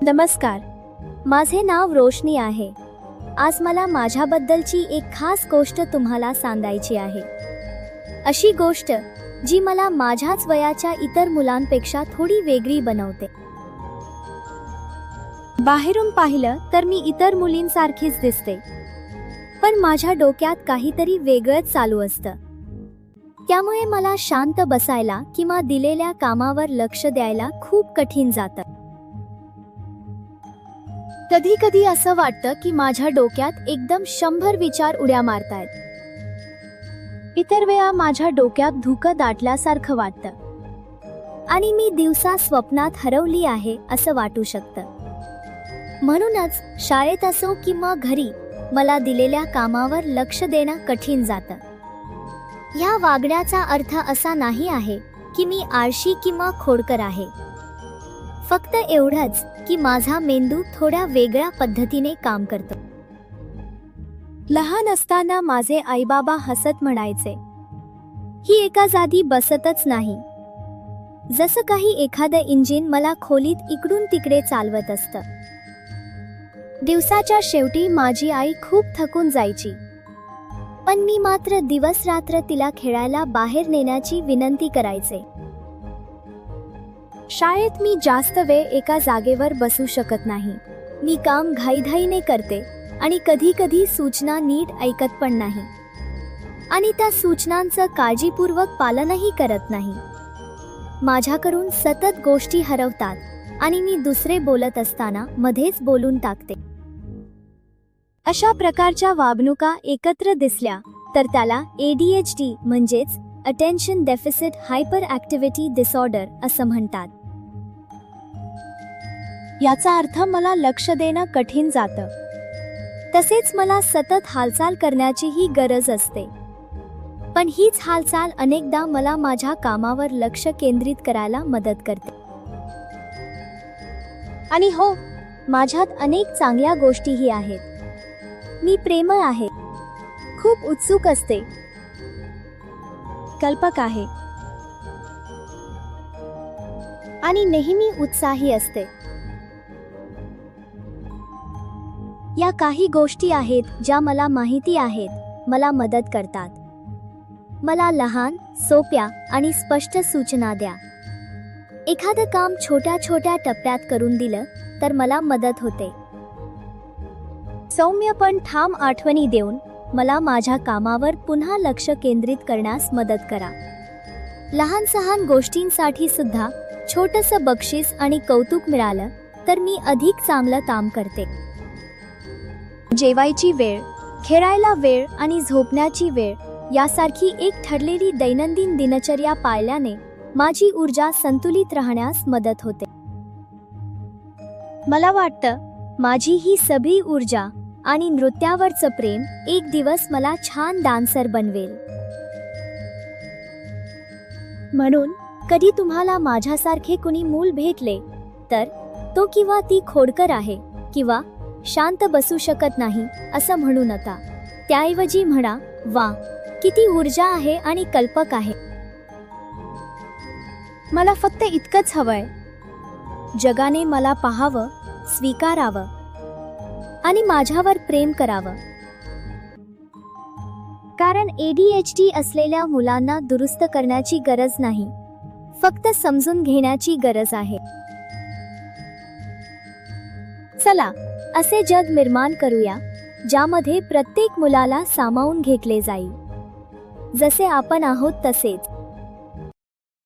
नमस्कार, माझे नाव रोशनी आहे. आज मला माझ्याबद्दलची एक खास गोष्ट तुम्हाला सांगायची आहे. अशी गोष्ट जी मला माझ्याच वयाच्या इतर मुलांपेक्षा थोडी वेगळी बनवते. बाहेरून पाहिलं तर मी इतर मुलींसारखीच दिसते, पण माझ्या डोक्यात काहीतरी वेगळंच चालू असतं. त्यामुळे मला शांत बसायला किंवा दिलेल्या कामावर लक्ष द्यायला खूप कठीण जातं. कधी कधी असं वाटतं की माझ्या डोक्यात एकदम 100 विचार उड्या मारतायत. इतर वेळा माझ्या डोक्यात धुकं दाटल्यासारखं वाटतं आणि मी दिवसा स्वप्नात हरवली आहे असं वाटू शकतं. म्हणूनच शाळेत असो किंवा घरी मला दिलेल्या कामावर लक्ष देणं कठीण जातं. ह्या वागण्याचा अर्थ असा नाही आहे की मी आळशी किंवा खोडकर आहे. फक्त एवढंच की माझा मेंदू थोड्या वेगळ्या पद्धतीने काम करतो. लहान असताना माझे आईबाबा हसत म्हणायचे, ही एका जागी बसतच नाही. जसं काही एखादं इंजिन मला खोलीत इकडून तिकडे चालवत असतं. दिवसाच्या शेवटी माझी आई खूप थकून जायची, पण मी मात्र दिवस रात्र तिला खेळायला बाहेर नेण्याची विनंती करायचे. शाळेत मी जास्त वेळ एका जागेवर बसू शकत नाही. मी काम घाईघाईने करते आणि कधी कधी सूचना नीट ऐकत पण नाही आणि त्या सूचनांचं काळजीपूर्वक पालनही करत नाही. माझ्याकडून सतत गोष्टी हरवतात आणि मी दुसरे बोलत असताना मध्येच बोलून टाकते. अशा प्रकारच्या वागणुका एकत्र दिसल्या तर त्याला ADHD म्हणजेच attention deficit hyper activity disorder असं म्हणतात. याचा अर्थ मला लक्ष देणं कठीण जातं. तसेच मला सतत हालचाल करण्याचीही गरज असते. पण हीच हालचाल अनेकदा मला माझ्या कामावर लक्ष केंद्रित करायला मदत करते. आणि हो, माझ्यात अनेक चांगल्या गोष्टीही आहेत. मी प्रेमळ आहे, खूप उत्सुक असते, कल्पक आहे आणि नेहमी उत्साही असते. या काही गोष्टी आहेत ज्या मला माहिती आहेत मला मदत करतात. मला लहान, सोप्या आणि स्पष्ट सूचना द्या. एखादं काम छोट्या छोट्या टप्प्यात करून दिलं तर मला मदत होते. सौम्य पण ठाम आठवणी देऊन मला माझ्या कामावर पुन्हा लक्ष केंद्रित करण्यास मदत करा. लहान सहान गोष्टींसाठी सुद्धा छोटंसं बक्षीस आणि कौतुक मिळालं तर मी अधिक चांगलं काम करते. जेवायची वेळ, खेळायला वेळ आणि झोपण्याची वेळ यासारखी एक ठरलेली दैनंदिन दिनचर्या पाळल्याने माझी ऊर्जा संतुलित राहण्यास मदत होते. मला वाटतं माझी ही सगळी ऊर्जा आणि नृत्यावरचं प्रेम एक दिवस मला छान डान्सर बनवेल. म्हणून कधी तुम्हाला माझ्यासारखे कुणी मूल भेटले तर तो किंवा ती खोडकर आहे किंवा शांत बसू शकत नाही असं म्हणू नका. त्याऐवजी म्हणा, वा, किती ऊर्जा आहे आणि कल्पक आहे. मला फक्त इतकंच हवंय, जगाने मला पाहावं, स्वीकारावं आणि माझ्यावर प्रेम करावं. कारण ADHD असलेल्या मुलांना दुरुस्त करण्याची गरज नाही, फक्त समजून घेण्याची गरज आहे. चला, असे जग निर्माण करूया ज्यामध्ये प्रत्येक मुलाला सामावून घेतले जाईल. जसे आपण आहोत तसेच.